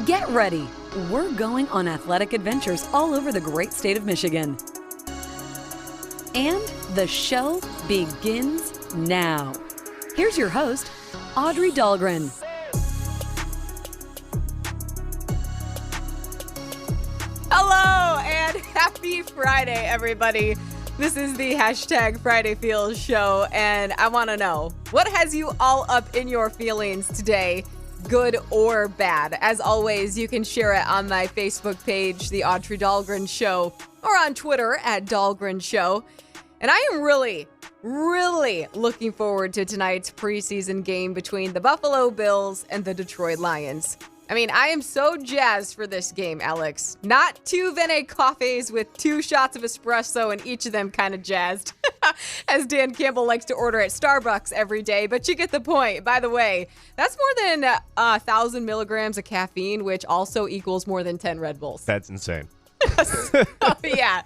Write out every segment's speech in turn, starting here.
Get ready. We're going on athletic adventures all over the great state of Michigan. And the show begins now. Here's your host, Audrey Dahlgren. Hello and happy Friday, everybody. This is the hashtag Friday Feels show, and I want to know, what has you all up in your feelings today, good or bad? As always, you can share it on my Facebook page, The Audrey Dahlgren Show, or on Twitter at Dahlgren Show. And I am really looking forward to tonight's preseason game between the Buffalo Bills and the Detroit Lions. I mean, I am so jazzed for this game, Alex. Not 2 Vene coffees with 2 shots of espresso and each of them kind of jazzed, as Dan Campbell likes to order at Starbucks every day, but you get the point. By the way, that's more than 1,000 milligrams of caffeine, which also equals more than 10 Red Bulls. That's insane. Oh, yeah.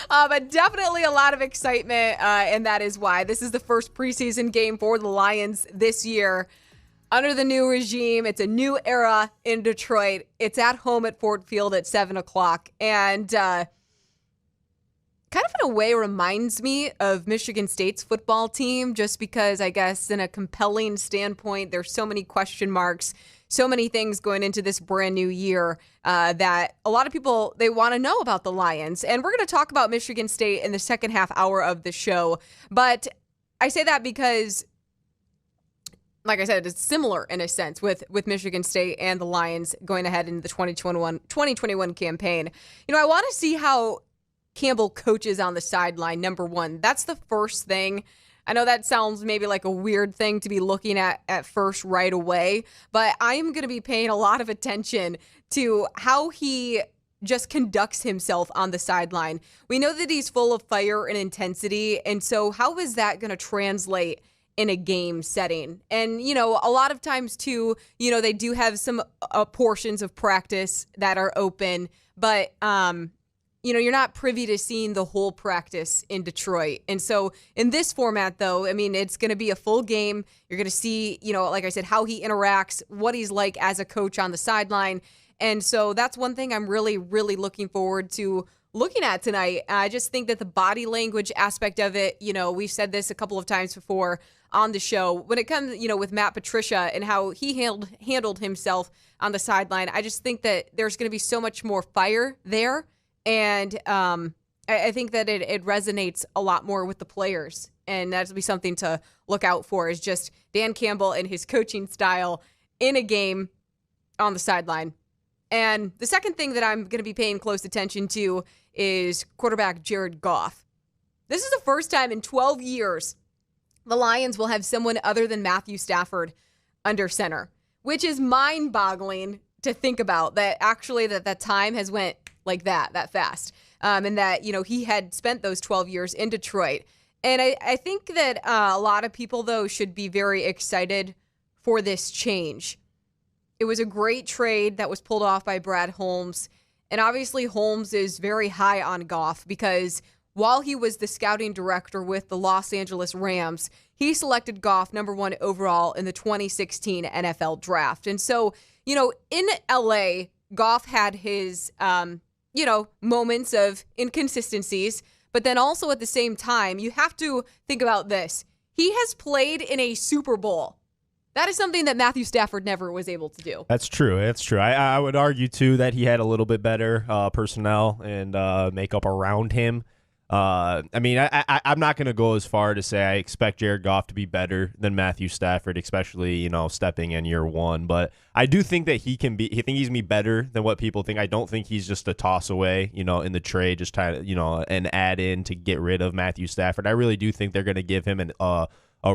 But definitely a lot of excitement, and that is why. This is the first preseason game for the Lions this year. Under the new regime, it's a new era in Detroit. It's at home at Ford Field at 7 o'clock. And kind of in a way reminds me of Michigan State's football team, just because I guess in a compelling standpoint, there's so many question marks, so many things going into this brand new year that a lot of people, they want to know about the Lions. And we're going to talk about Michigan State in the second half hour of the show. But I say that because, like I said, it's similar in a sense with Michigan State and the Lions going ahead in the 2021 campaign. You know, I want to see how Campbell coaches on the sideline, number one. That's the first thing. I know that sounds maybe like a weird thing to be looking at first right away, but I am going to be paying a lot of attention to how he just conducts himself on the sideline. We know that he's full of fire and intensity, and so how is that going to translate in a game setting? And, you know, a lot of times too, you know, they do have some portions of practice that are open, but, you know, you're not privy to seeing the whole practice in Detroit. And so in this format, though, I mean, it's going to be a full game. You're going to see, you know, like I said, how he interacts, what he's like as a coach on the sideline. And so that's one thing I'm really looking forward to looking at tonight. I just think that the body language aspect of it, you know, we've said this a couple of times before on the show, when it comes, you know, with Matt Patricia and how he handled himself on the sideline, I just think that there's going to be so much more fire there. And I think that it resonates a lot more with the players. And that'll be something to look out for, is just Dan Campbell and his coaching style in a game on the sideline. And the second thing that I'm going to be paying close attention to is quarterback Jared Goff. This is the first time in 12 years the Lions will have someone other than Matthew Stafford under center, which is mind-boggling to think about, that actually that time has went like that fast. And that, you know, he had spent those 12 years in Detroit. And I think that a lot of people, though, should be very excited for this change. It was a great trade that was pulled off by Brad Holmes. And obviously Holmes is very high on Goff because while he was the scouting director with the Los Angeles Rams, he selected Goff number 1 overall in the 2016 NFL draft. And so, you know, in LA, Goff had his, you know, moments of inconsistencies, but then also at the same time, you have to think about this. He has played in a Super Bowl. That is something that Matthew Stafford never was able to do. That's true. I would argue, too, that he had a little bit better personnel and makeup around him. I mean, I'm not going to go as far to say I expect Jared Goff to be better than Matthew Stafford, especially, you know, stepping in year one. But I do think that he's going to be better than what people think. I don't think he's just a toss away, you know, in the trade, just trying to, you know, an add in to get rid of Matthew Stafford. I really do think they're going to give him a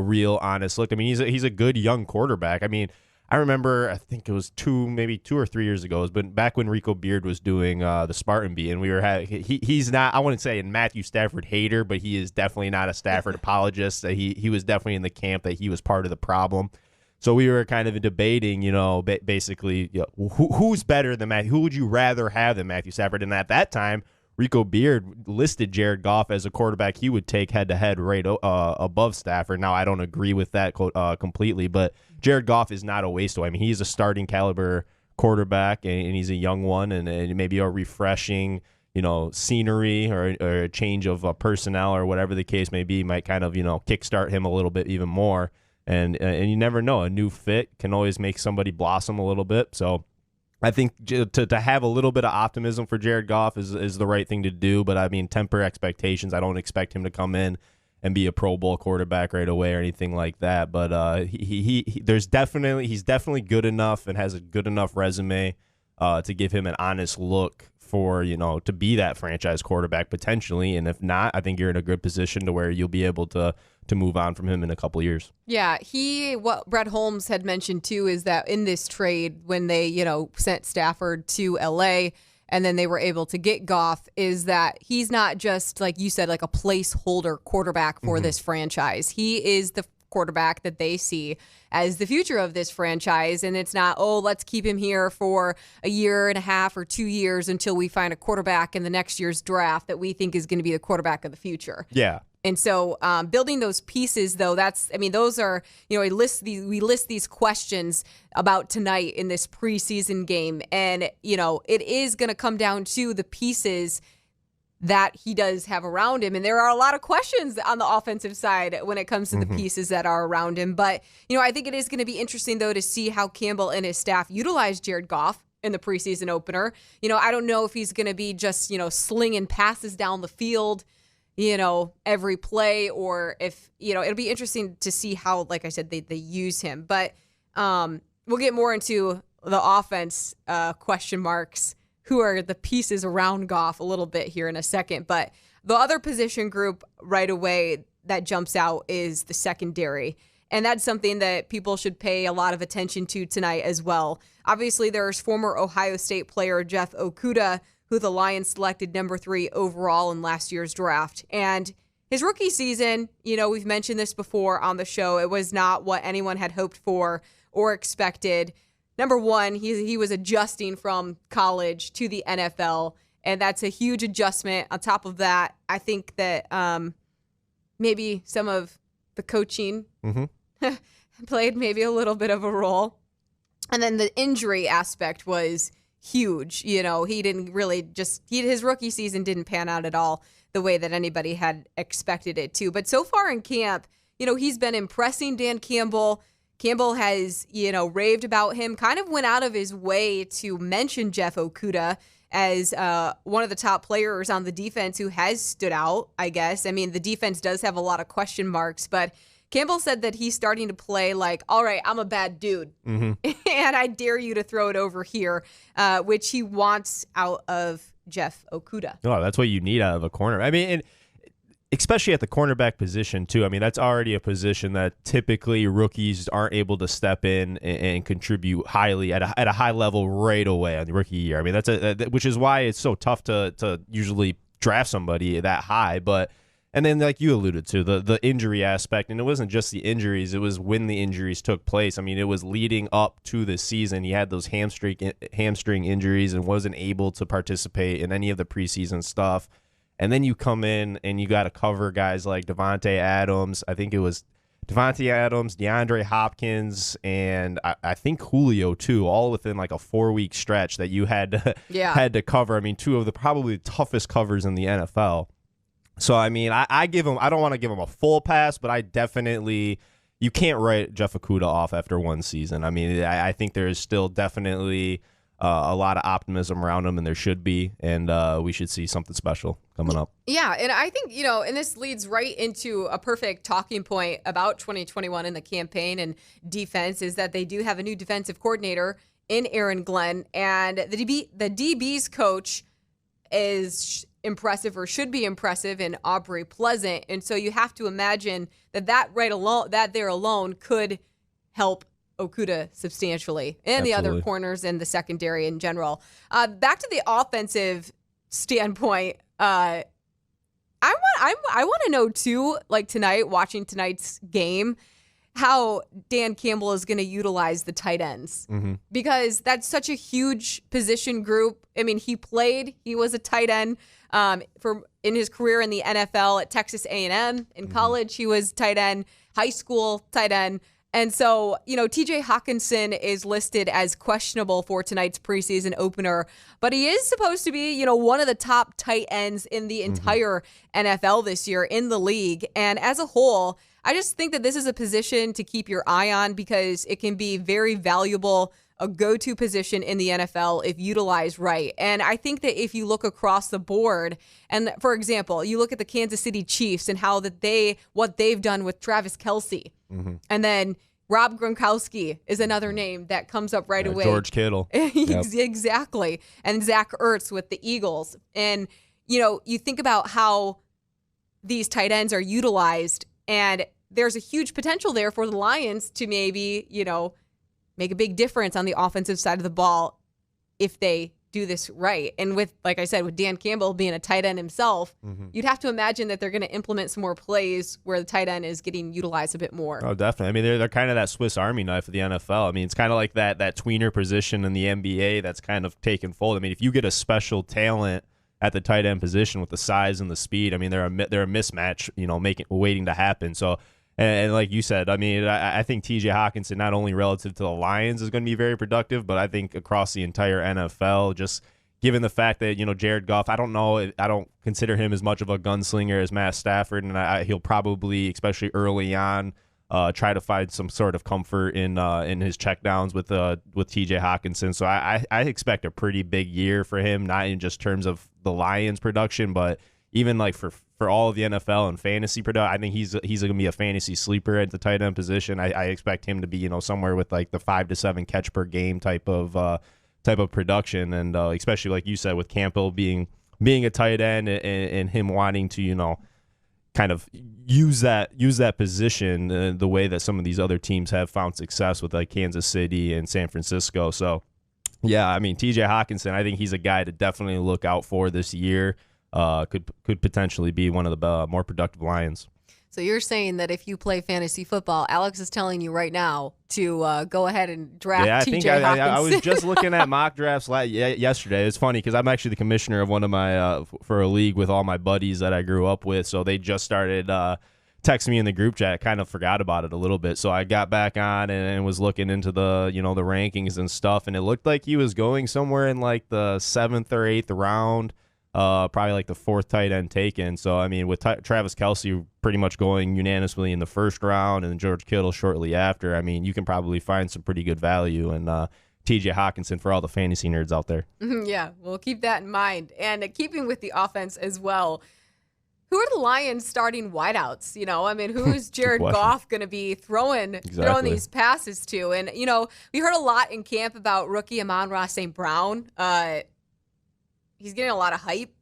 real honest look. I mean, he's a good young quarterback. I mean, I remember, I think it was 2 or 3 years ago, but back when Rico Beard was doing the Spartan Bee, and we were he's not, I wouldn't say a Matthew Stafford hater, but he is definitely not a Stafford apologist. He was definitely in the camp that he was part of the problem. So we were kind of debating, you know, basically, you know, who's better than Matthew? Who would you rather have than Matthew Stafford? And at that time, Rico Beard listed Jared Goff as a quarterback he would take head-to-head right above Stafford. Now, I don't agree with that completely, but Jared Goff is not a waste away. I mean, he's a starting caliber quarterback, and he's a young one, and maybe a refreshing, scenery or a change of personnel or whatever the case may be might kind of, kickstart him a little bit even more. And you never know. A new fit can always make somebody blossom a little bit. So I think to have a little bit of optimism for Jared Goff is the right thing to do. But, I mean, temper expectations. I don't expect him to come in and be a Pro Bowl quarterback right away or anything like that. But he's definitely good enough and has a good enough resume to give him an honest look for, to be that franchise quarterback potentially. And if not, I think you're in a good position to where you'll be able to move on from him in a couple of years. Yeah, what Brett Holmes had mentioned too is that in this trade, when they, sent Stafford to LA and then they were able to get Goff, is that he's not just, like you said, like a placeholder quarterback for this franchise. He is the quarterback that they see as the future of this franchise. And it's not, let's keep him here for a year and a half or 2 years until we find a quarterback in the next year's draft that we think is going to be the quarterback of the future. Yeah. And so building those pieces, though, those are, we list these questions about tonight in this preseason game. And, it is going to come down to the pieces that he does have around him. And there are a lot of questions on the offensive side when it comes to the pieces that are around him. But, I think it is going to be interesting, though, to see how Campbell and his staff utilize Jared Goff in the preseason opener. I don't know if he's going to be just, slinging passes down the field, every play, or if, it'll be interesting to see how, like I said, they use him. But we'll get more into the offense question marks, who are the pieces around Goff a little bit here in a second. But the other position group right away that jumps out is the secondary. And that's something that people should pay a lot of attention to tonight as well. Obviously, there's former Ohio State player Jeff Okudah, who the Lions selected number 3 overall in last year's draft. And his rookie season, we've mentioned this before on the show, it was not what anyone had hoped for or expected. Number one, he was adjusting from college to the NFL, and that's a huge adjustment. On top of that, I think that maybe some of the coaching played maybe a little bit of a role. And then the injury aspect was huge. He didn't really his rookie season didn't pan out at all the way that anybody had expected it to. But so far in camp, he's been impressing Dan Campbell. Campbell has, raved about him, kind of went out of his way to mention Jeff Okudah as one of the top players on the defense who has stood out, I guess. I mean, the defense does have a lot of question marks, but Campbell said that he's starting to play like, all right, I'm a bad dude, and I dare you to throw it over here, which he wants out of Jeff Okudah. Oh, that's what you need out of a corner. I mean, especially at the cornerback position, too. I mean, that's already a position that typically rookies aren't able to step in and contribute highly at a high level right away on the rookie year. I mean, which is why it's so tough to usually draft somebody that high. And then, like you alluded to, the injury aspect, and it wasn't just the injuries, it was when the injuries took place. I mean, it was leading up to the season. He had those hamstring injuries and wasn't able to participate in any of the preseason stuff. And then you come in and you got to cover guys like Davante Adams. I think it was Davante Adams, DeAndre Hopkins, and I think Julio too, all within like a 4-week stretch that you had to cover. I mean, two of the probably toughest covers in the NFL. So, I mean, I don't want to give him a full pass, but you can't write Jeff Okudah off after one season. I mean, I think there is still definitely a lot of optimism around him, and there should be, and we should see something special coming up. Yeah, and I think, and this leads right into a perfect talking point about 2021 in the campaign and defense, is that they do have a new defensive coordinator in Aaron Glenn, and the DB's coach is impressive, or should be impressive, in Aubrey Pleasant. And so you have to imagine that there alone could help Okudah substantially, and Absolutely. The other corners and the secondary in general. Back to the offensive standpoint, I want to know too, like tonight, watching tonight's game, how Dan Campbell is going to utilize the tight ends, because that's such a huge position group. I mean, he was a tight end in his career in the NFL at Texas A&M. In college, he was tight end, high school tight end. And so, TJ Hawkinson is listed as questionable for tonight's preseason opener, but he is supposed to be, one of the top tight ends in the entire NFL this year in the league. And as a whole, I just think that this is a position to keep your eye on because it can be very valuable, a go-to position in the NFL if utilized right. And I think that if you look across the board, and for example, you look at the Kansas City Chiefs and what they've done with Travis Kelce, and then Rob Gronkowski is another name that comes up right away. George Kittle. Exactly. And Zach Ertz with the Eagles. And, you think about how these tight ends are utilized, and there's a huge potential there for the Lions to maybe, make a big difference on the offensive side of the ball if they do this right. And with, like I said, with Dan Campbell being a tight end himself, you'd have to imagine that they're going to implement some more plays where the tight end is getting utilized a bit more. Oh, definitely. I mean, they're kind of that Swiss Army knife of the NFL. I mean, it's kind of like that tweener position in the NBA that's kind of taken fold. I mean, if you get a special talent at the tight end position with the size and the speed, I mean, they're a mismatch, waiting to happen. So, and like you said, I mean, I think TJ Hawkinson, not only relative to the Lions, is going to be very productive, but I think across the entire NFL, just given the fact that, Jared Goff, I don't consider him as much of a gunslinger as Matt Stafford, and he'll probably, especially early on, try to find some sort of comfort in his checkdowns with TJ Hawkinson. So I expect a pretty big year for him, not in just terms of the Lions production, but even like for all of the NFL and fantasy production. I think he's going to be a fantasy sleeper at the tight end position. I expect him to be, somewhere with like the 5 to 7 catch per game type of production. And especially like you said, with Campbell being a tight end and him wanting to, kind of use that position the way that some of these other teams have found success with, like Kansas City and San Francisco. So yeah, I mean, TJ Hawkinson, I think he's a guy to definitely look out for this year. Could potentially be one of the more productive Lions. So you're saying that if you play fantasy football, Alex is telling you right now to go ahead and draft TJ Hawkinson. I was just looking at mock drafts yesterday. It's funny because I'm actually the commissioner of one of my for a league with all my buddies that I grew up with. So they just started texting me in the group chat. I kind of forgot about it a little bit. So I got back on and was looking into the the rankings and stuff, and it looked like he was going somewhere in like the 7th or 8th round. Probably like the 4th tight end taken. So, I mean, with Travis Kelce pretty much going unanimously in the 1st round and George Kittle shortly after, I mean, you can probably find some pretty good value in TJ Hawkinson for all the fantasy nerds out there. Yeah, we'll keep that in mind. And keeping with the offense as well, who are the Lions starting wideouts? I mean, who is Jared Goff going to be throwing these passes to? And, we heard a lot in camp about rookie Amon-Ra St. Brown. He's getting a lot of hype,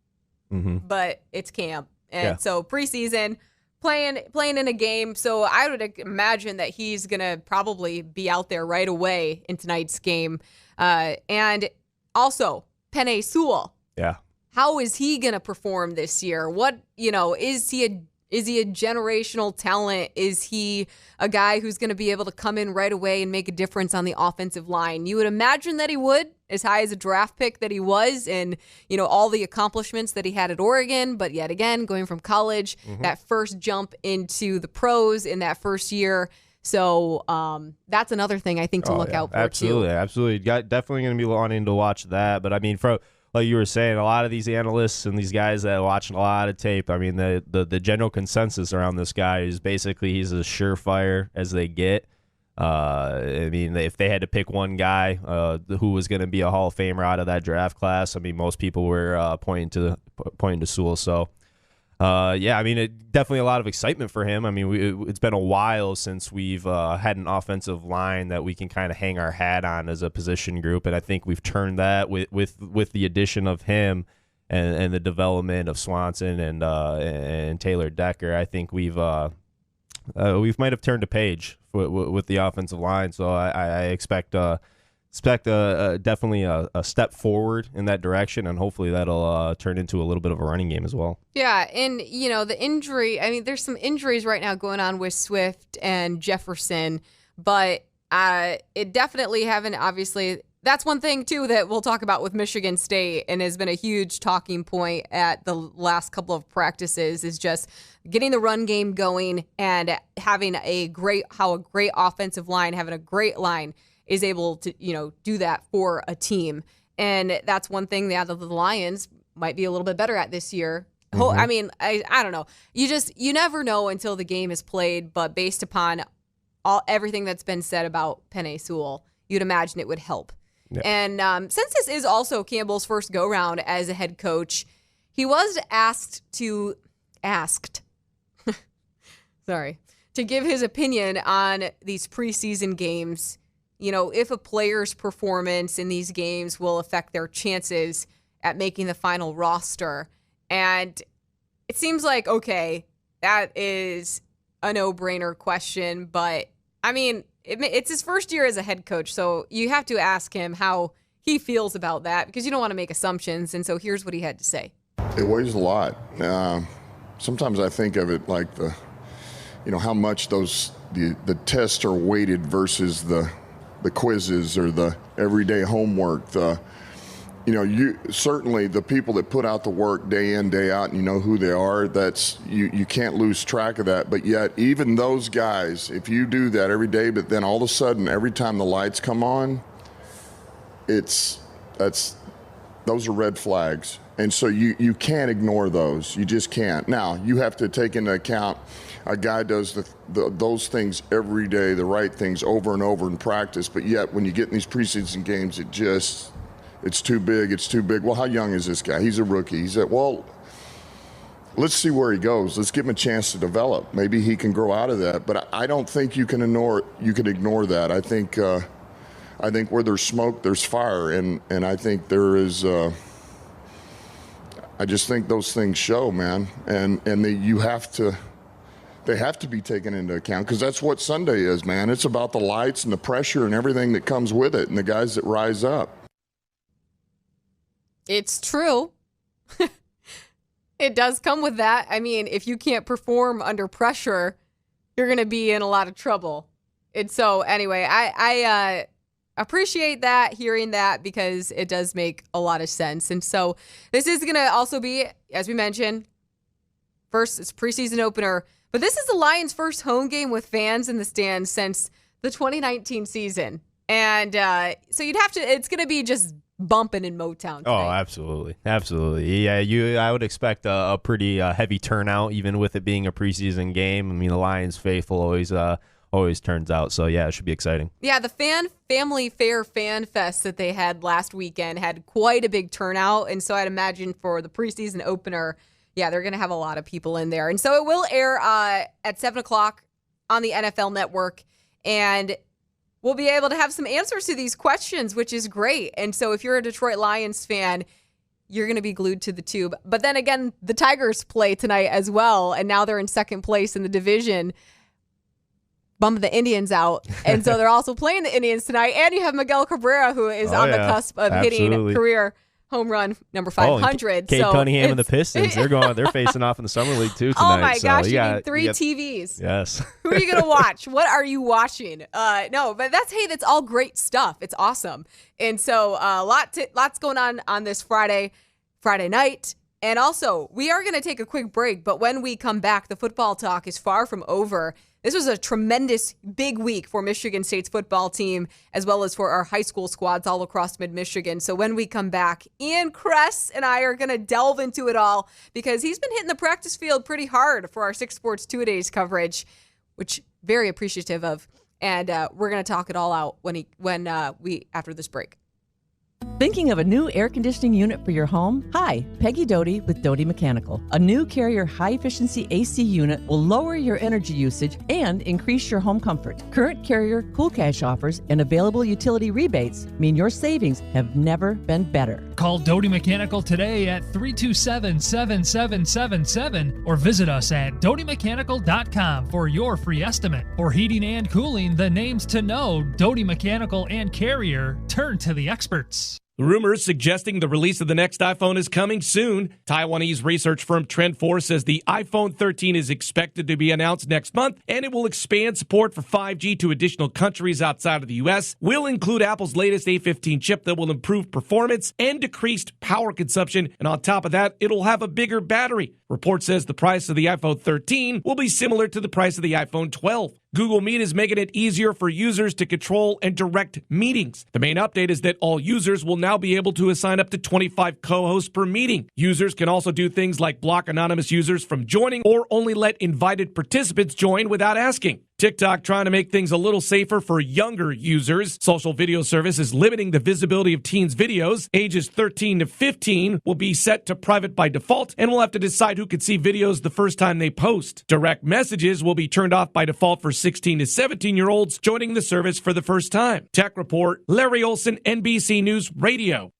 but it's camp. And so preseason, playing in a game. So I would imagine that he's going to probably be out there right away in tonight's game. And also, Penei Sewell. Yeah. How is he going to perform this year? What, is he a generational talent? Is he a guy who's going to be able to come in right away and make a difference on the offensive line? You would imagine that he would, as high as a draft pick that he was, and all the accomplishments that he had at Oregon. But yet again, going from college, that first jump into the pros in that first year. So that's another thing I think to look out for absolutely, too. Absolutely. Definitely going to be wanting to watch that. But I mean, like you were saying, a lot of these analysts and these guys that watch a lot of tape, I mean, the general consensus around this guy is basically he's as surefire as they get. I mean, if they had to pick one guy who was going to be a Hall of Famer out of that draft class, I mean, most people were pointing to Sewell. So, yeah, I mean, definitely a lot of excitement for him. I mean, it's been a while since we've had an offensive line that we can kind of hang our hat on as a position group, and I think we've turned that with the addition of him and the development of Swanson and Taylor Decker. I think we might have turned a page with the offensive line. So I expect definitely a step forward in that direction, and hopefully that'll turn into a little bit of a running game as well. Yeah, and the injury, I mean, there's some injuries right now going on with Swift and Jefferson, but it definitely haven't, obviously, That's one thing, too, that we'll talk about with Michigan State and has been a huge talking point at the last couple of practices is just getting the run game going and having a great offensive line, having a great line is able to, do that for a team. And that's one thing that the Lions might be a little bit better at this year. Mm-hmm. I mean, I don't know. You never know until the game is played, but based upon everything that's been said about Penei Sewell, you'd imagine it would help. Yeah. And since this is also Campbell's first go-round as a head coach, he was asked to give his opinion on these preseason games. If a player's performance in these games will affect their chances at making the final roster. And it seems like, okay, that is a no-brainer question, but I mean, it's his first year as a head coach, so you have to ask him how he feels about that because you don't want to make assumptions. And so here's what he had to say. It weighs a lot. Sometimes I think of it like how much the tests are weighted versus the quizzes or the everyday homework. You certainly the people that put out the work day in, day out, and you know who they are, that's you can't lose track of that. But yet even those guys, if you do that every day, but then all of a sudden every time the lights come on, those are red flags. And so you can't ignore those. You just can't. Now, you have to take into account a guy does those things every day, the right things over and over in practice, but yet when you get in these preseason games, it's too big, it's too big. Well, how young is this guy? He's a rookie. He said, well, let's see where he goes. Let's give him a chance to develop. Maybe he can grow out of that. But I don't think you can ignore that. I think where there's smoke, there's fire. And I think there is I just think those things show, man. And they have to be taken into account because that's what Sunday is, man. It's about the lights and the pressure and everything that comes with it and the guys that rise up. It's true. It does come with that. I mean, if you can't perform under pressure, you're going to be in a lot of trouble. And so anyway, I appreciate that, hearing that, because it does make a lot of sense. And so this is going to also be, as we mentioned, first, it's preseason opener, but this is the Lions' first home game with fans in the stands since the 2019 season. And so it's going to be just bumping in Motown today. Oh, absolutely. Absolutely. Yeah, I would expect a pretty heavy turnout, even with it being a preseason game. I mean, the Lions faithful always turns out. So, yeah, it should be exciting. Yeah, the Family Fair Fan Fest that they had last weekend had quite a big turnout. And so I'd imagine for the preseason opener, yeah, they're going to have a lot of people in there. And so it will air at 7 o'clock on the NFL Network. And we'll be able to have some answers to these questions, which is great. And so if you're a Detroit Lions fan, you're going to be glued to the tube. But then again, the Tigers play tonight as well. And now they're in second place in the division, bumping the Indians out. And so they're also playing the Indians tonight. And you have Miguel Cabrera, who is on the cusp of hitting career home run number 500. Cade Cunningham and the Pistons, they're facing off in the summer league too tonight. Oh my gosh, you need three TVs. Yes. Who are you gonna watch? What are you watching? No, but that's all great stuff. It's awesome. And so lots going on this Friday night. And also, we are going to take a quick break, but when we come back, the football talk is far from over. This was a tremendous big week for Michigan State's football team, as well as for our high school squads all across mid-Michigan. So when we come back, Ian Kress and I are going to delve into it all because he's been hitting the practice field pretty hard for our 6 Sports 2-a-days coverage, which very appreciative of. And we're going to talk it all out when we after this break. Thinking of a new air conditioning unit for your home? Hi, Peggy Doty with Doty Mechanical. A new Carrier high-efficiency AC unit will lower your energy usage and increase your home comfort. Current Carrier Cool Cash offers and available utility rebates mean your savings have never been better. Call Doty Mechanical today at 327-7777 or visit us at dotymechanical.com for your free estimate. For heating and cooling, the names to know, Doty Mechanical and Carrier, turn to the experts. Rumors suggesting the release of the next iPhone is coming soon. Taiwanese research firm Trend4 says the iPhone 13 is expected to be announced next month, and it will expand support for 5G to additional countries outside of the U.S., will include Apple's latest A15 chip that will improve performance and decreased power consumption, and on top of that, it'll have a bigger battery. Report says the price of the iPhone 13 will be similar to the price of the iPhone 12. Google Meet is making it easier for users to control and direct meetings. The main update is that all users will now be able to assign up to 25 co-hosts per meeting. Users can also do things like block anonymous users from joining or only let invited participants join without asking. TikTok trying to make things a little safer for younger users. Social video service is limiting the visibility of teens' videos. Ages 13 to 15 will be set to private by default and will have to decide who can see videos the first time they post. Direct messages will be turned off by default for 16 to 17-year-olds joining the service for the first time. Tech Report, Larry Olson, NBC News Radio.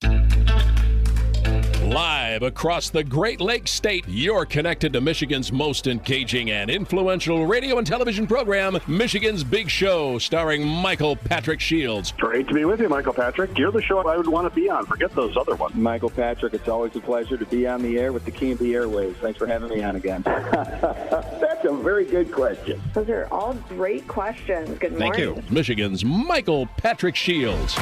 Live across the Great Lakes State, you're connected to Michigan's most engaging and influential radio and television program, Michigan's Big Show, starring Michael Patrick Shields. Great to be with you, Michael Patrick. You're the show I would want to be on. Forget those other ones. Michael Patrick, it's always a pleasure to be on the air with the King of the Airwaves. Thanks for having me on again. That's a very good question. Those are all great questions. Good morning. Thank you. Michigan's Michael Patrick Shields.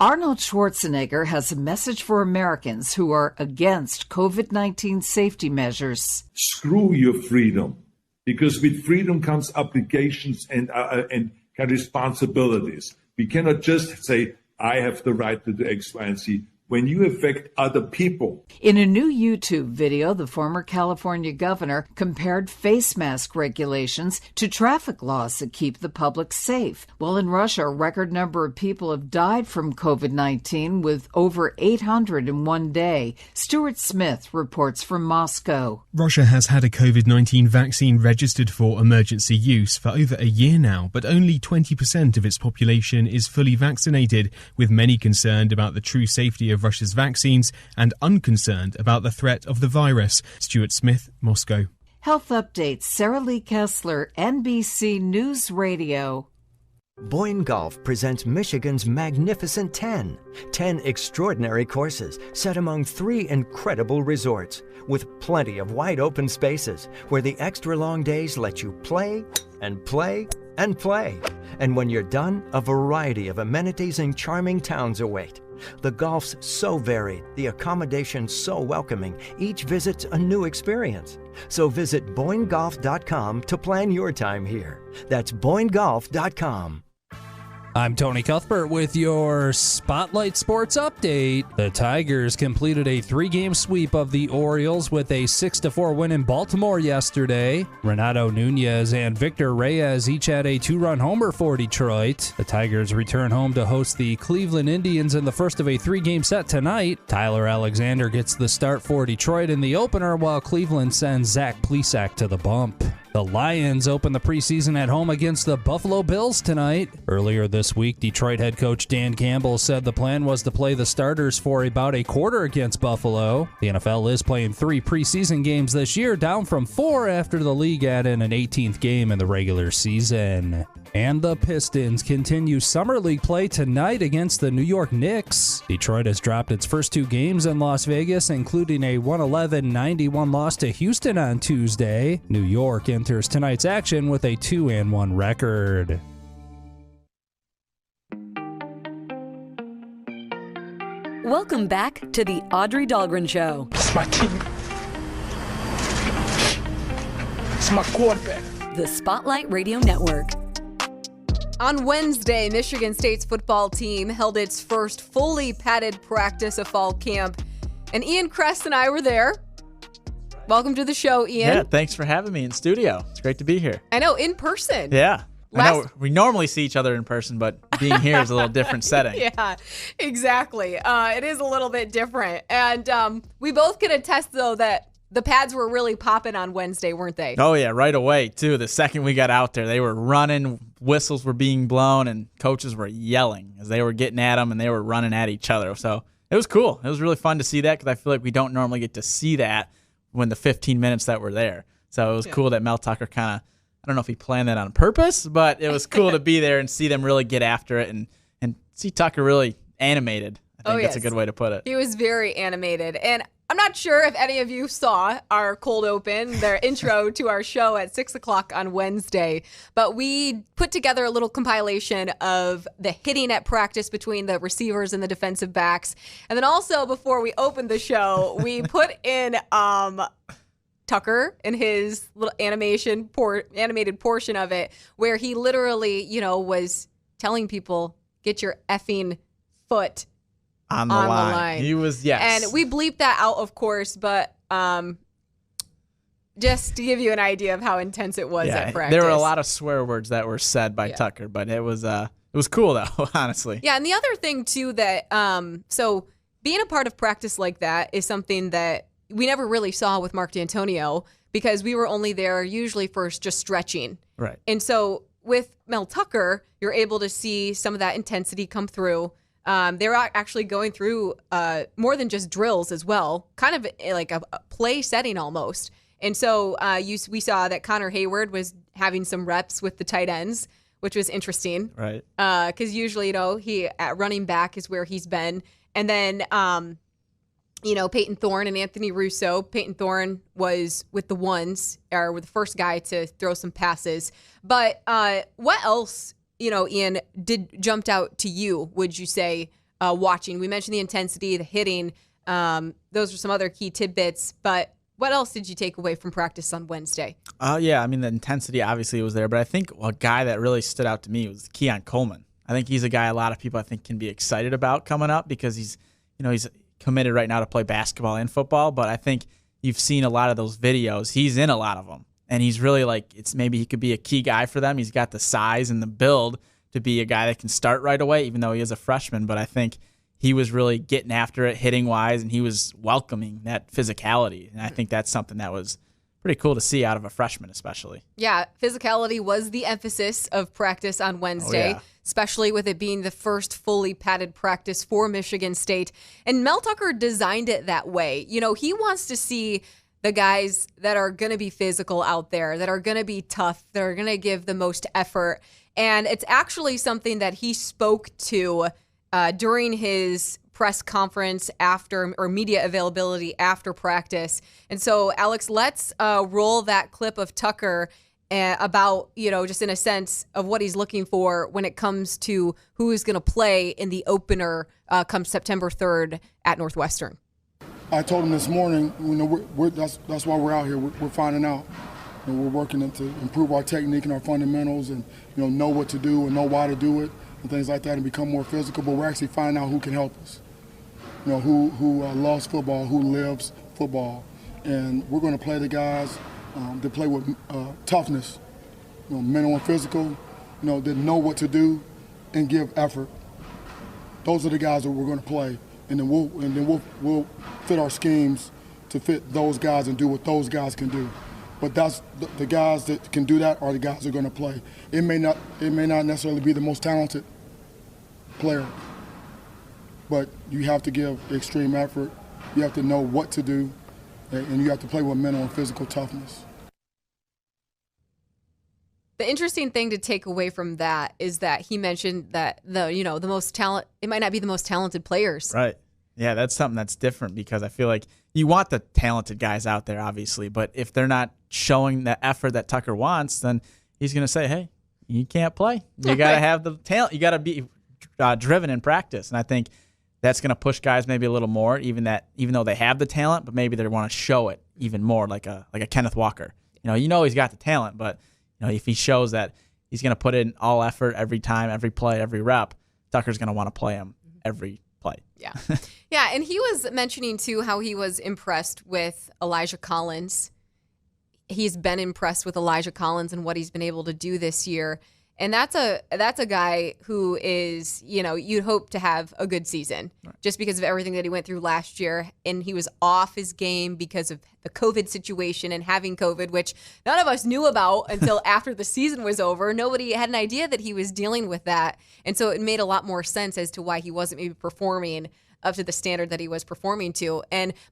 Arnold Schwarzenegger has a message for Americans who are against COVID-19 safety measures. Screw your freedom, because with freedom comes obligations and responsibilities. We cannot just say, I have the right to do X, Y, and Z. When you affect other people. In a new YouTube video, the former California governor compared face mask regulations to traffic laws that keep the public safe. Well, in Russia, a record number of people have died from COVID-19 with over 800 in one day. Stuart Smith reports from Moscow. Russia has had a COVID-19 vaccine registered for emergency use for over a year now, but only 20% of its population is fully vaccinated, with many concerned about the true safety of Russia's vaccines and unconcerned about the threat of the virus. Stuart Smith, Moscow. Health updates. Sarah Lee Kessler, NBC News Radio. Boyne Golf presents Michigan's Magnificent 10. 10 extraordinary courses set among 3 incredible resorts with plenty of wide open spaces where the extra long days let you play and play and play. And when you're done, a variety of amenities and charming towns await. The golf's so varied, the accommodations so welcoming, each visit's a new experience. So visit BoyneGolf.com to plan your time here. That's BoyneGolf.com. I'm Tony Cuthbert with your Spotlight Sports Update. The Tigers completed a 3-game sweep of the Orioles with a 6-4 win in Baltimore yesterday. Renato Nunez and Victor Reyes each had a 2-run homer for Detroit. The Tigers return home to host the Cleveland Indians in the first of a 3-game set tonight. Tyler Alexander gets the start for Detroit in the opener, while Cleveland sends Zach Plesac to the bump. The Lions open the preseason at home against the Buffalo Bills tonight. Earlier this week, Detroit head coach Dan Campbell said the plan was to play the starters for about a quarter against Buffalo. The NFL is playing 3 preseason games this year, down from 4 after the league added an 18th game in the regular season. And the Pistons continue Summer League play tonight against the New York Knicks. Detroit has dropped its first 2 games in Las Vegas, including a 111-91 loss to Houston on Tuesday. New York enters tonight's action with a 2-1 record. Welcome back to the Audrey Dahlgren Show. It's my team. It's my quarterback. The Spotlight Radio Network. On Wednesday, Michigan State's football team held its first fully padded practice of fall camp, and Ian Kress and I were there. Welcome to the show, Ian. Yeah, thanks for having me in studio. It's great to be here. I know, in person. Yeah. I know we normally see each other in person, but being here is a little different setting. Yeah, exactly. It is a little bit different. And we both can attest, though, that the pads were really popping on Wednesday, weren't they? Oh, yeah, right away, too. The second we got out there, they were running, whistles were being blown, and coaches were yelling as they were getting at them, and they were running at each other. So it was cool. It was really fun to see that because I feel like we don't normally get to see that when the 15 minutes that were there. So it was cool that Mel Tucker kind of, I don't know if he planned that on purpose, but it was cool to be there and see them really get after it and see Tucker really animated. I think that's a yes. good way to put it. He was very animated. And I'm not sure if any of you saw our cold open, their intro to our show at 6 o'clock on Wednesday, but we put together a little compilation of the hitting at practice between the receivers and the defensive backs. And then also before we opened the show, we put in Tucker in his little animated portion of it where he literally, was telling people, get your effing foot on the line. He was, yes. And we bleeped that out, of course, but just to give you an idea of how intense it was at practice. There were a lot of swear words that were said by Tucker, but it was cool, though, honestly. Yeah, and the other thing, too, that so being a part of practice like that is something that we never really saw with Mark D'Antonio because we were only there usually for just stretching. Right. And so with Mel Tucker, you're able to see some of that intensity come through. They're actually going through more than just drills as well, kind of like a play setting almost. And so we saw that Connor Hayward was having some reps with the tight ends, which was interesting. Right. Because usually, he at running back is where he's been. And then, Peyton Thorne and Anthony Russo. Peyton Thorne was with the ones, or with the first guy to throw some passes. But what else, Ian, jumped out to you, would you say, watching? We mentioned the intensity, the hitting. Those are some other key tidbits. But what else did you take away from practice on Wednesday? Yeah, I mean, the intensity obviously was there. But I think a guy that really stood out to me was Keon Coleman. I think he's a guy a lot of people, I think, can be excited about coming up because he's committed right now to play basketball and football. But I think you've seen a lot of those videos. He's in a lot of them. And he's really maybe he could be a key guy for them. He's got the size and the build to be a guy that can start right away, even though he is a freshman. But I think he was really getting after it hitting-wise, and he was welcoming that physicality. And I think that's something that was pretty cool to see out of a freshman especially. Yeah, physicality was the emphasis of practice on Wednesday, especially with it being the first fully padded practice for Michigan State. And Mel Tucker designed it that way. He wants to see the guys that are going to be physical out there, that are going to be tough, that are going to give the most effort. And it's actually something that he spoke to during his press conference after, or media availability after practice. And so, Alex, let's roll that clip of Tucker about, just in a sense of what he's looking for when it comes to who is going to play in the opener come September 3rd at Northwestern. I told him this morning, that's why we're out here. We're finding out. We're working to improve our technique and our fundamentals and, know what to do and know why to do it and things like that and become more physical. But we're actually finding out who can help us. Who loves football, who lives football. And we're going to play the guys that play with toughness, mental and physical, that know what to do and give effort. Those are the guys that we're going to play. And then we'll fit our schemes to fit those guys and do what those guys can do. But that's the guys that can do that are the guys that are going to play. It may not necessarily be the most talented player, but you have to give extreme effort. You have to know what to do, and you have to play with mental and physical toughness. The interesting thing to take away from that is that he mentioned that the most talent, it might not be the most talented players. Right. Yeah, that's something that's different because I feel like you want the talented guys out there, obviously, but if they're not showing the effort that Tucker wants, then he's going to say, hey, you can't play. You got to have the talent. You got to be driven in practice. And I think that's going to push guys maybe a little more, even though they have the talent, but maybe they want to show it even more, like a Kenneth Walker. He's got the talent, but if he shows that he's going to put in all effort every time, every play, every rep, Tucker's going to want to play him every play. Yeah. Yeah, and he was mentioning, too, how he was impressed with Elijah Collins. He's been impressed with Elijah Collins and what he's been able to do this year. And that's a guy who is, you'd hope to have a good season just because of everything that he went through last year. And he was off his game because of the COVID situation and having COVID, which none of us knew about until after the season was over. Nobody had an idea that he was dealing with that. And so it made a lot more sense as to why he wasn't maybe performing up to the standard that he was performing to.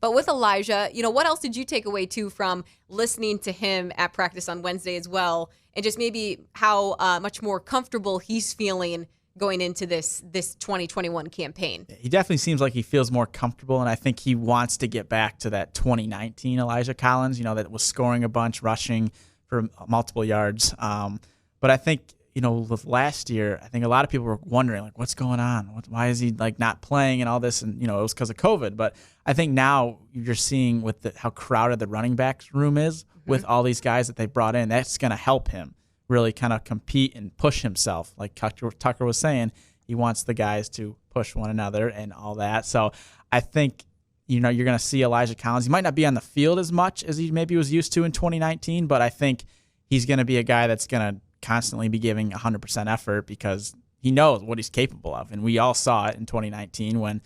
But with Elijah, what else did you take away too from listening to him at practice on Wednesday as well? And just maybe how much more comfortable he's feeling going into this 2021 campaign. He definitely seems like he feels more comfortable, and I think he wants to get back to that 2019 Elijah Collins, that was scoring a bunch, rushing for multiple yards. But I think, with last year, I think a lot of people were wondering, like, what's going on? Why is he, like, not playing and all this? And, it was because of COVID. But I think now you're seeing with how crowded the running backs room is with all these guys that they brought in, that's going to help him really kind of compete and push himself. Like Tucker was saying, he wants the guys to push one another and all that. So I think, you're going to see Elijah Collins. He might not be on the field as much as he maybe was used to in 2019, but I think he's going to be a guy that's going to constantly be giving 100% effort because he knows what he's capable of. And we all saw it in 2019 when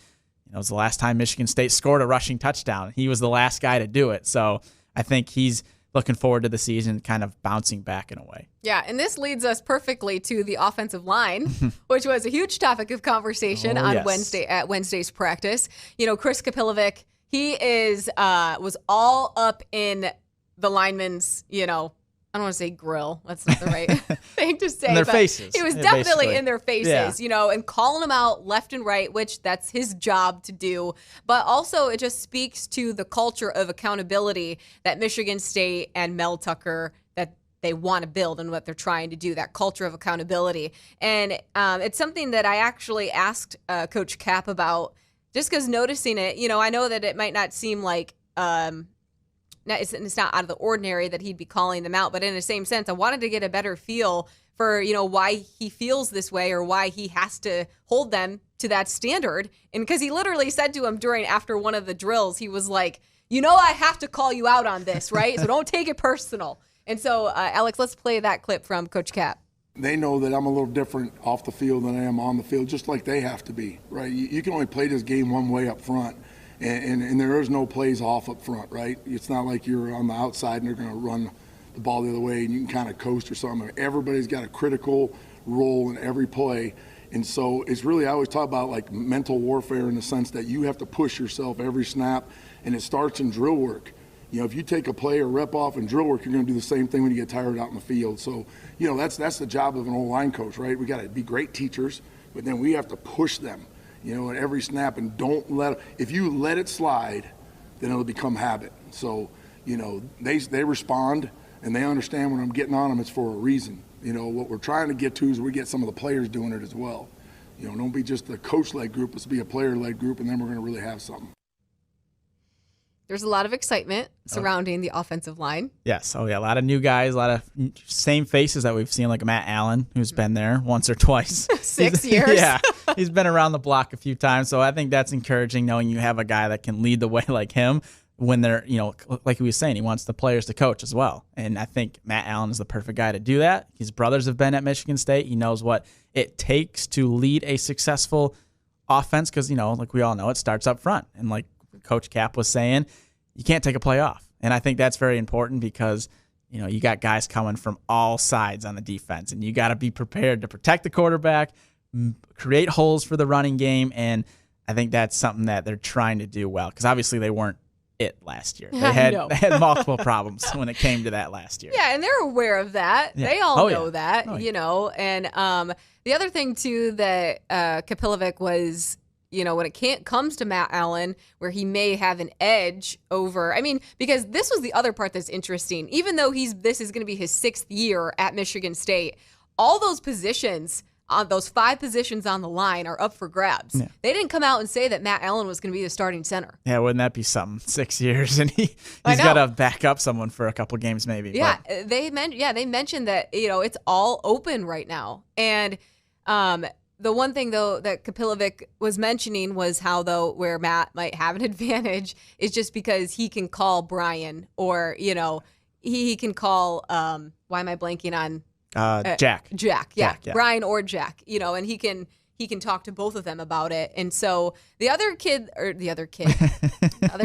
it was the last time Michigan State scored a rushing touchdown. He was the last guy to do it. So I think he's looking forward to the season kind of bouncing back in a way. Yeah, and this leads us perfectly to the offensive line, which was a huge topic of conversation on Wednesday's practice. Chris Kapilovic, he was all up in the linemen's, I don't want to say grill. That's not the right thing to say. In their faces. He was definitely in their faces, and calling them out left and right, which that's his job to do. But also it just speaks to the culture of accountability that Michigan State and Mel Tucker, that they want to build and what they're trying to do, that culture of accountability. And it's something that I actually asked Coach Cap about just because noticing it, I know that it might not seem like it's not out of the ordinary that he'd be calling them out, but in the same sense, I wanted to get a better feel for, why he feels this way or why he has to hold them to that standard. And because he literally said to him after one of the drills, he was like, I have to call you out on this, right? So don't take it personal. And so, Alex, let's play that clip from Coach Cap. They know that I'm a little different off the field than I am on the field, just like they have to be, right? You can only play this game one way up front. And there is no plays off up front, right? It's not like you're on the outside and they're going to run the ball the other way and you can kind of coast or something. Everybody's got a critical role in every play. And so it's really, I always talk about like mental warfare in the sense that you have to push yourself every snap, and it starts in drill work. If you take a play or rep off in drill work, you're going to do the same thing when you get tired out in the field. So, that's the job of an old line coach, right? We got to be great teachers, but then we have to push them. At every snap, and if you let it slide, then it'll become habit. So, they respond and they understand when I'm getting on them, it's for a reason. What we're trying to get to is we get some of the players doing it as well. Don't be just a coach-led group, let's be a player-led group, and then we're going to really have something. There's a lot of excitement surrounding the offensive line. Yes. Oh, yeah. A lot of new guys, a lot of same faces that we've seen, like Matt Allen, who's been there once or twice. 6 years. Yeah. He's been around the block a few times. So I think that's encouraging, knowing you have a guy that can lead the way like him when they're, like he was saying, he wants the players to coach as well. And I think Matt Allen is the perfect guy to do that. His brothers have been at Michigan State. He knows what it takes to lead a successful offense because, like we all know, it starts up front. And like Coach Cap was saying, you can't take a play off. And I think that's very important because, you got guys coming from all sides on the defense, and you got to be prepared to protect the quarterback, create holes for the running game. And I think that's something that they're trying to do well because obviously they weren't it last year. They had multiple problems when it came to that last year. Yeah, and they're aware of that. Yeah. They all know that, And the other thing, too, that Kapilovic was, when it comes to Matt Allen, where he may have an edge over, because this was the other part that's interesting. Even though this is going to be his 6th year at Michigan State, all those positions, those 5 positions on the line are up for grabs. Yeah. They didn't come out and say that Matt Allen was going to be the starting center. Yeah, wouldn't that be something? 6 years, and he's got to back up someone for a couple games maybe. Yeah, they mentioned that it's all open right now, and the one thing, though, that Kapilovic was mentioning was how, though, where Matt might have an advantage is just because he can call Brian or, he can call, why am I blanking on? Jack. Jack, yeah. Brian or Jack, and he can talk to both of them about it. And so the other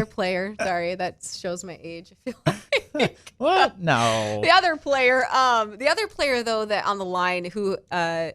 player, sorry, that shows my age, I feel like. What? No. The other player, though, that on the line who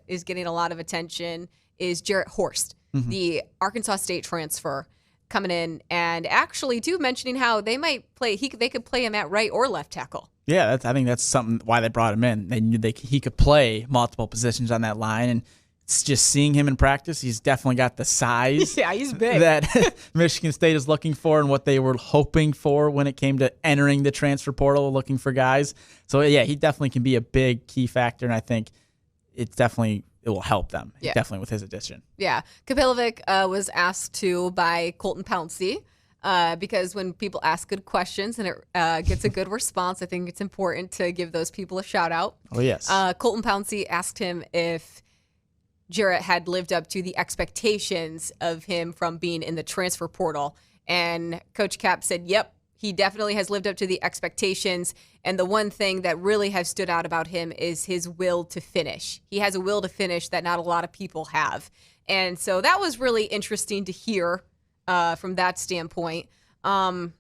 is getting a lot of attention is Jarrett Horst, the Arkansas State transfer coming in, and actually, too, mentioning how they might play. They could play him at right or left tackle. Yeah, I think that's something why they brought him in. They knew he could play multiple positions on that line, and it just seeing him in practice, he's definitely got the size Yeah, he's big. that Michigan State is looking for and what they were hoping for when it came to entering the transfer portal, looking for guys. So, yeah, he definitely can be a big key factor, and I think it will help them, definitely with his addition. Yeah. Kapilovic was asked to by Colton Pouncey because when people ask good questions and it gets a good response, I think it's important to give those people a shout out. Oh, yes. Colton Pouncey asked him if Jarrett had lived up to the expectations of him from being in the transfer portal. And Coach Cap said, yep, he definitely has lived up to the expectations. And the one thing that really has stood out about him is his will to finish. He has a will to finish that not a lot of people have. And so that was really interesting to hear from that standpoint. I'm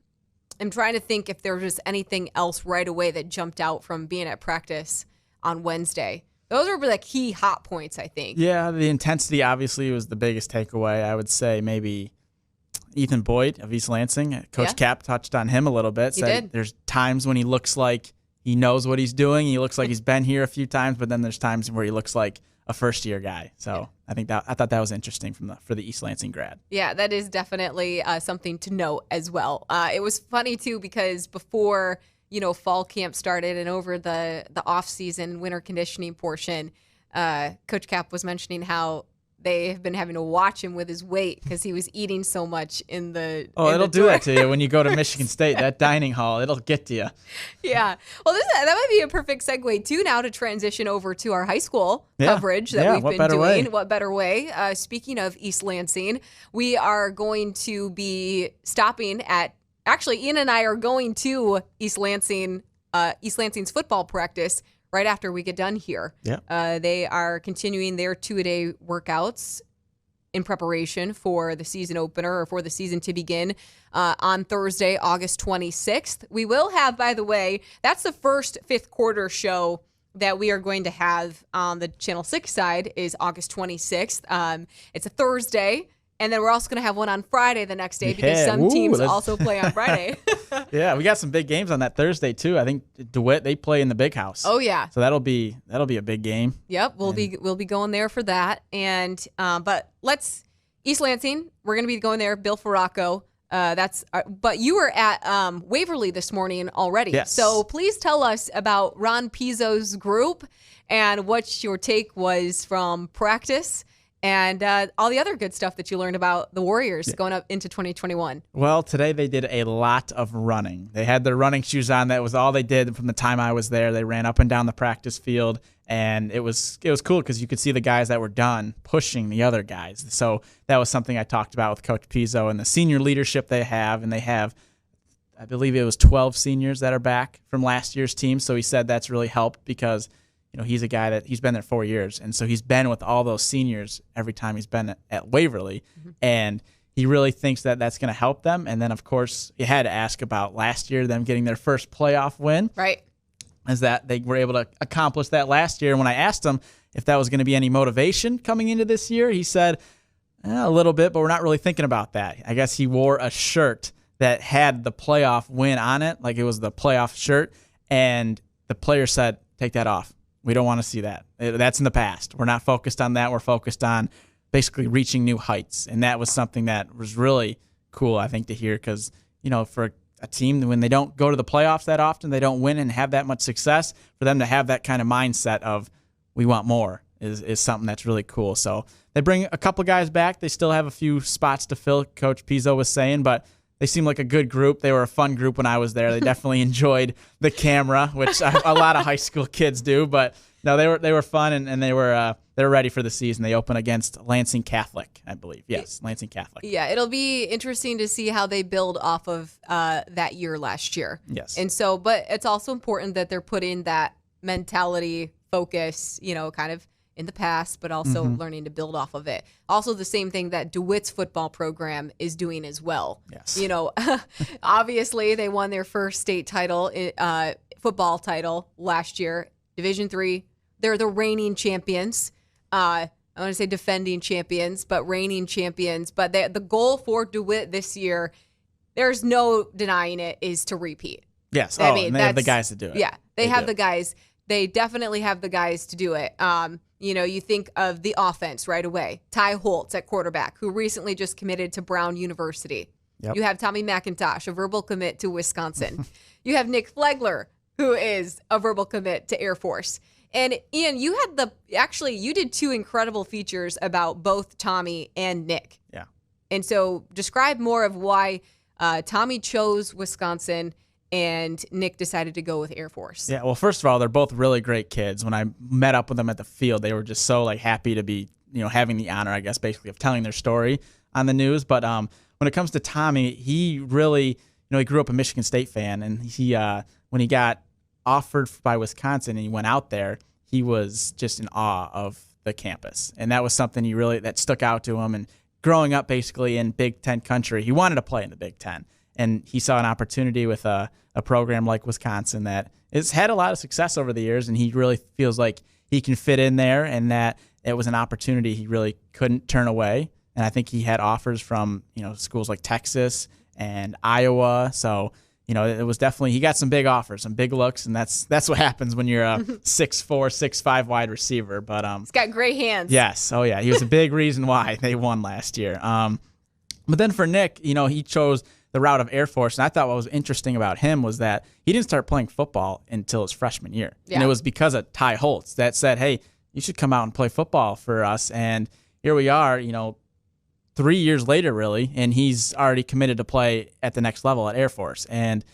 trying to think if there was anything else right away that jumped out from being at practice on Wednesday. Those are the key hot points, I think. Yeah, the intensity obviously was the biggest takeaway. I would say maybe Ethan Boyd of East Lansing. Coach Cap touched on him a little bit. He did. There's times when he looks like he knows what he's doing. He looks like he's been here a few times, but then there's times where he looks like a first-year guy. So I thought that was interesting for the East Lansing grad. Yeah, that is definitely something to note as well. It was funny too because before fall camp started and over the off season winter conditioning portion, Coach Cap was mentioning how they have been having to watch him with his weight because he was eating so much in the. Oh, it'll do that to you when you go to Michigan State. That dining hall, it'll get to you. Yeah. Well, that might be a perfect segue too now to transition over to our high school coverage that we've been doing. What better way? Speaking of East Lansing, we are going to be stopping at. Actually, Ian and I are going to East Lansing's football practice right after we get done here. Yeah. They are continuing their 2-a-day workouts in preparation for the season opener or for the season to begin on Thursday, August 26th. We will have, by the way, that's the first fifth quarter show that we are going to have on the Channel 6 side is August 26th. It's a Thursday. And then we're also going to have one on Friday the next day because some teams also play on Friday. Yeah, we got some big games on that Thursday too. I think DeWitt, they play in the Big House. Oh yeah. So that'll be a big game. Yep, we'll be going there for that. And but East Lansing, we're going to be going there. Bill Faracco. But you were at Waverly this morning already. Yes. So please tell us about Ron Pizzo's group and what your take was from practice. And all the other good stuff that you learned about the Warriors going up into 2021. Well, today they did a lot of running. They had their running shoes on. That was all they did from the time I was there. They ran up and down the practice field, and it was cool because you could see the guys that were done pushing the other guys. So that was something I talked about with Coach Pizzo and the senior leadership they have. And they have, I believe it was 12 seniors that are back from last year's team. So he said that's really helped because he's a guy that he's been there 4 years. And so he's been with all those seniors every time he's been at Waverly. Mm-hmm. And he really thinks that that's going to help them. And then, of course, you had to ask about last year, them getting their first playoff win. Right. As that they were able to accomplish that last year. And when I asked him if that was going to be any motivation coming into this year, he said, a little bit, but we're not really thinking about that. I guess he wore a shirt that had the playoff win on it, like it was the playoff shirt. And the player said, take that off. We don't want to see that. That's in the past. We're not focused on that. We're focused on basically reaching new heights. And that was something that was really cool, I think, to hear because, for a team, when they don't go to the playoffs that often, they don't win and have that much success, for them to have that kind of mindset of we want more is something that's really cool. So they bring a couple guys back. They still have a few spots to fill, Coach Pizzo was saying, but they seemed like a good group. They were a fun group when I was there. They definitely enjoyed the camera, which a lot of high school kids do. But no, they were fun and they were ready for the season. They open against Lansing Catholic, I believe. Yes, Lansing Catholic. Yeah, it'll be interesting to see how they build off of that year last year. Yes. And so, but it's also important that they're putting that mentality, focus, kind of in the past, but also learning to build off of it. Also the same thing that DeWitt's football program is doing as well. Yes. Obviously they won their first state title, football title last year, Division III. They're the reigning champions. I want to say defending champions, but reigning champions. But the goal for DeWitt this year, there's no denying it, is to repeat. Yes. I mean, and they have the guys to do it. Yeah, they have the guys They definitely have the guys to do it. You think of the offense right away. Ty Holtz at quarterback, who recently just committed to Brown University. Yep. You have Tommy McIntosh, a verbal commit to Wisconsin. You have Nick Flegler, who is a verbal commit to Air Force. And Ian, you did 2 incredible features about both Tommy and Nick. Yeah. And so describe more of why Tommy chose Wisconsin and Nick decided to go with Air Force. Yeah, well, first of all, they're both really great kids. When I met up with them at the field, they were just so happy to be, having the honor, I guess, basically of telling their story on the news. But when it comes to Tommy, he really, he grew up a Michigan State fan, and he when he got offered by Wisconsin and he went out there, he was just in awe of the campus, and that was something that stuck out to him. And growing up basically in Big Ten country, he wanted to play in the Big Ten. And he saw an opportunity with a program like Wisconsin that has had a lot of success over the years, and he really feels like he can fit in there, and that it was an opportunity he really couldn't turn away. And I think he had offers from schools like Texas and Iowa. So it was definitely, he got some big offers, some big looks, and that's what happens when you're a 6'4", 6'5" wide receiver. But he's got great hands. Yes, oh yeah, he was a big reason why they won last year. But then for Nick, he chose the route of Air Force. And I thought what was interesting about him was that he didn't start playing football until his freshman year. Yeah. And it was because of Ty Holtz that said, hey, you should come out and play football for us. And here we are, 3 years later, really, and he's already committed to play at the next level at Air Force. And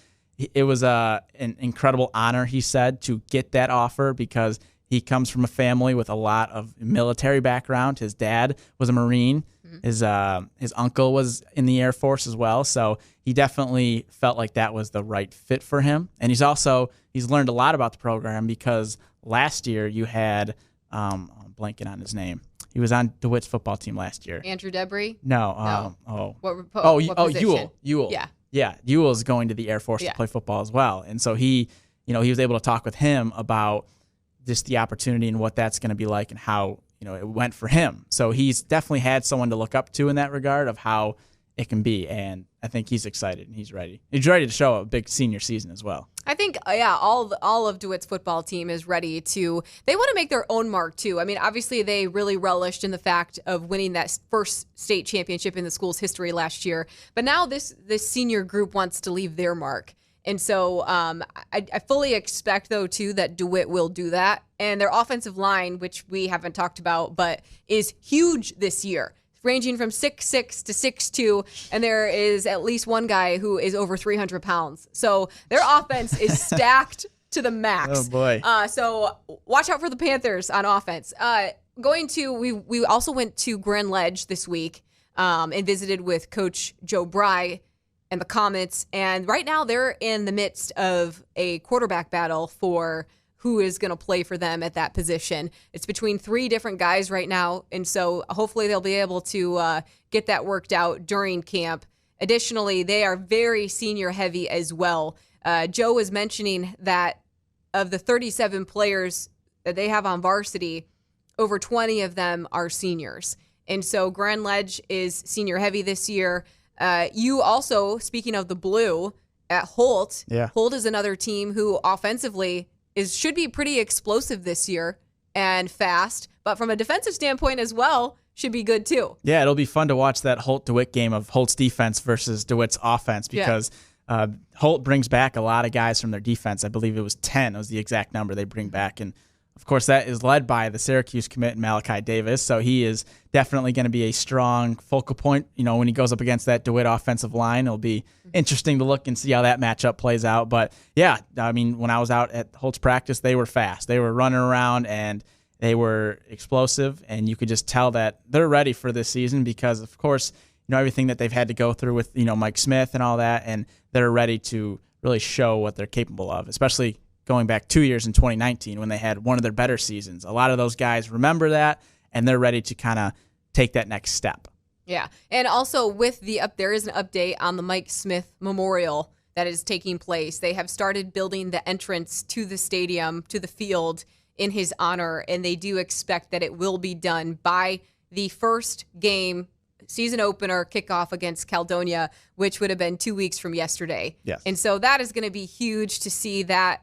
it was an incredible honor, he said, to get that offer because he comes from a family with a lot of military background. His dad was a Marine. His uncle was in the Air Force as well, so he definitely felt like that was the right fit for him. And he's learned a lot about the program because last year you had I'm blanking on his name. He was on DeWitt's football team last year. Andrew Debris? No. What Ewell. Yeah, Ewell's going to the Air Force to play football as well, and so he was able to talk with him about just the opportunity and what that's going to be like and how it went for him. So he's definitely had someone to look up to in that regard of how it can be. And I think he's excited and he's ready. He's ready to show a big senior season as well. I think, all of DeWitt's football team is ready to, they want to make their own mark too. I mean, obviously they really relished in the fact of winning that first state championship in the school's history last year. But now this senior group wants to leave their mark. And so I fully expect, though, too, that DeWitt will do that. And their offensive line, which we haven't talked about, but is huge this year, ranging from 6'6" to 6'2", and there is at least one guy who is over 300 pounds. So their offense is stacked to the max. Oh, boy. So watch out for the Panthers on offense. We also went to Grand Ledge this week and visited with Coach Joe Bry and the Comets, and right now they're in the midst of a quarterback battle for who is going to play for them at that position. It's between 3 different guys right now, and so hopefully they'll be able to get that worked out during camp. Additionally, they are very senior heavy as well. Joe was mentioning that of the 37 players that they have on varsity, over 20 of them are seniors. And so Grand Ledge is senior heavy this year. You also, speaking of the blue, at Holt, Holt is another team who offensively should be pretty explosive this year and fast, but from a defensive standpoint as well, should be good too. Yeah, it'll be fun to watch that Holt-DeWitt game of Holt's defense versus DeWitt's offense because Holt brings back a lot of guys from their defense. I believe it was 10 was the exact number they bring back, and of course, that is led by the Syracuse commit, Malachi Davis, so he is definitely going to be a strong focal point. When he goes up against that DeWitt offensive line, it'll be interesting to look and see how that matchup plays out. But, yeah, I mean, when I was out at Holt's practice, they were fast. They were running around, and they were explosive, and you could just tell that they're ready for this season because, of course, everything that they've had to go through with, Mike Smith and all that, and they're ready to really show what they're capable of, especially going back 2 years in 2019 when they had one of their better seasons. A lot of those guys remember that, and they're ready to kind of take that next step. Yeah, and also with there is an update on the Mike Smith Memorial that is taking place. They have started building the entrance to the stadium, to the field, in his honor, and they do expect that it will be done by the first game, season opener kickoff against Caledonia, which would have been 2 weeks from yesterday. Yes. And so that is going to be huge to see that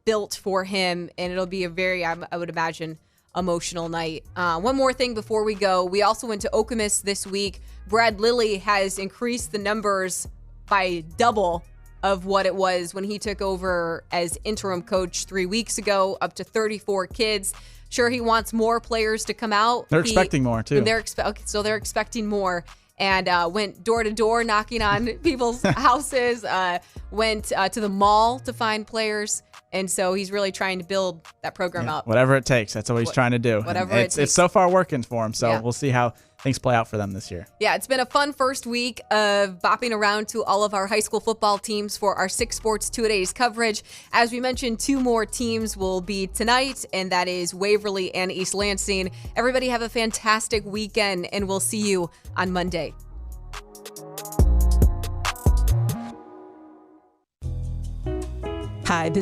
built for him, and it'll be a very, I would imagine, emotional night. One more thing before we go. We also went to Okemos this week. Brad Lilly has increased the numbers by double of what it was when he took over as interim coach 3 weeks ago, up to 34 kids. Sure, he wants more players to come out. They're expecting more, too. So they're expecting more. And went door to door knocking on people's houses, went to the mall to find players. And so he's really trying to build that program up. Whatever it takes. That's what he's trying to do. Whatever it takes. It's so far working for him. So we'll see how things play out for them this year. Yeah, it's been a fun first week of bopping around to all of our high school football teams for our 6 Sports 2-a-days coverage. As we mentioned, 2 more teams will be tonight, and that is Waverly and East Lansing. Everybody have a fantastic weekend, and we'll see you on Monday. Hi, this